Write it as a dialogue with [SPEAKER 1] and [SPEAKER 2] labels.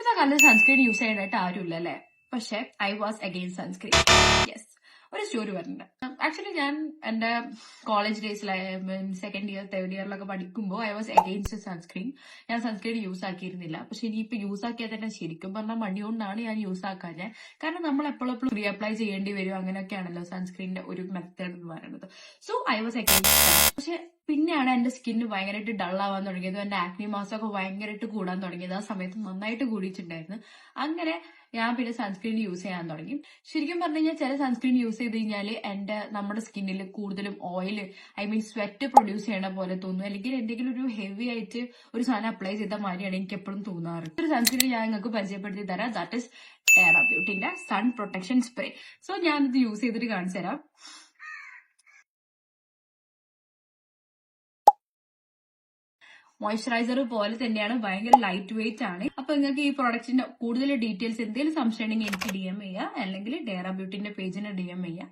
[SPEAKER 1] ഇന്നത്തെ കാലത്ത് sunscreen use ചെയ്യാനായിട്ട് ആരുമില്ല അല്ലേ? പക്ഷെ I was against sunscreen. Yes, ഒരു സ്റ്റോറി പറഞ്ഞിട്ടുണ്ട്. ആക്ച്വലി ഞാൻ എന്റെ കോളേജ് ഡേയ്സിലായ സെക്കൻഡ് ഇയർ തേർഡ് ഇയറിലൊക്കെ പഠിക്കുമ്പോൾ ഐ വാസ് അഗെയിൻസ്റ്റ് സൺസ്ക്രീൻ. ഞാൻ സൺസ്ക്രീൻ യൂസ് ആക്കിയിരുന്നില്ല. പക്ഷെ ഇനിയിപ്പോ യൂസ് ആക്കിയാൽ തന്നെ ശരിക്കും പറഞ്ഞാൽ മടികൊണ്ടാണ് ഞാൻ യൂസ് ആക്കാഞ്ഞത്. കാരണം നമ്മൾ എപ്പോഴും റീ അപ്ലൈ ചെയ്യേണ്ടി വരും. അങ്ങനെയൊക്കെയാണല്ലോ സൺസ്ക്രീനിന്റെ ഒരു മെത്തേഡ് എന്ന് പറയുന്നത്. So I was against. പക്ഷെ പിന്നെയാണ് എന്റെ സ്കിന്ന് ഭയങ്കരമായിട്ട് ഡൾ ആവാൻ തുടങ്ങിയത്. എന്റെ ആക്നി മാസമൊക്കെ ഭയങ്കരമായിട്ട് കൂടാൻ തുടങ്ങിയത്. ആ സമയത്ത് നന്നായിട്ട് കൂടിയിട്ടുണ്ടായിരുന്നു. അങ്ങനെ ഞാൻ പിന്നെ സൺസ്ക്രീൻ യൂസ് ചെയ്യാൻ തുടങ്ങി. ശരിക്കും പറഞ്ഞു കഴിഞ്ഞാൽ ചില സൺസ്ക്രീൻ യൂസ് ചെയ്ത് കഴിഞ്ഞാൽ നമ്മുടെ സ്കിന്നിൽ കൂടുതലും ഓയിൽ, സ്വെറ്റ് പ്രൊഡ്യൂസ് ചെയ്യണ പോലെ തോന്നും. അല്ലെങ്കിൽ എന്തെങ്കിലും ഒരു ഹെവി ആയിട്ട് ഒരു സാധനം അപ്ലൈ ചെയ്ത മാതിരിയാണ് എനിക്ക് എപ്പോഴും തോന്നാറ്. ഒരു സൺസ്ക്രീൻ ഞാൻ നിങ്ങൾക്ക് പരിചയപ്പെടുത്തി തരാം. ദാറ്റ് ഇസ് ടെറ ബ്യൂട്ടിന്റെ സൺ പ്രൊട്ടക്ഷൻ സ്പ്രേ. സോ ഞാനിത് യൂസ് ചെയ്തിട്ട് കാണിച്ചു തരാം. മോയ്സ്ചറൈസർ പോലെ തന്നെയാണ്, ഭയങ്കര ലൈറ്റ് വെയിറ്റ് ആണ്. അപ്പൊ നിങ്ങൾക്ക് ഈ പ്രോഡക്റ്റിന്റെ കൂടുതൽ ഡീറ്റെയിൽസ് എന്തെങ്കിലും സംശയം ഉണ്ടെങ്കിൽ എനിക്ക് DM ചെയ്യുക, അല്ലെങ്കിൽ ടെറ ബ്യൂട്ടിന്റെ പേജിന് DM ചെയ്യുക.